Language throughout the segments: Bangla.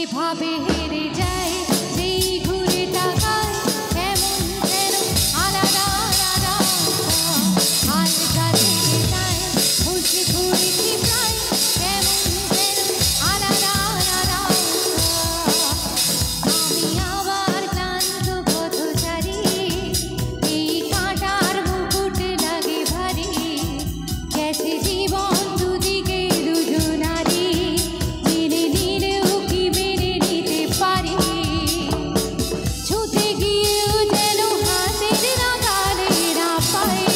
এভাবে হেরে যায় সেই ঘুরে তাকায় কেমন যেন আলাদা আলাদা হালকা থেকে যায় বুঝে ঘুরেছি প্রায় কেমন যেন আলাদা আলাদা আমি আবার ক্লান্ত পথচারী এই কাঁটার মুকুট লাগে ভারী গেছে জীবন দুদিকে দুজনারই মেনে নিলেও কি মেনে নিতে পারি ছুটে গিয়েও যেন হাতের নাগালে না পাই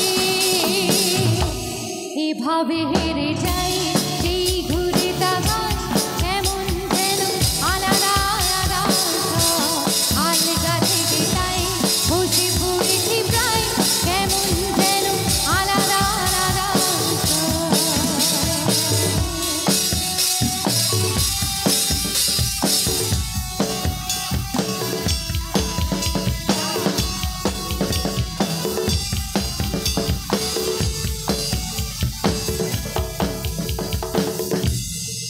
এভাবে হেরে যাই সেই ঘুরে তাকায়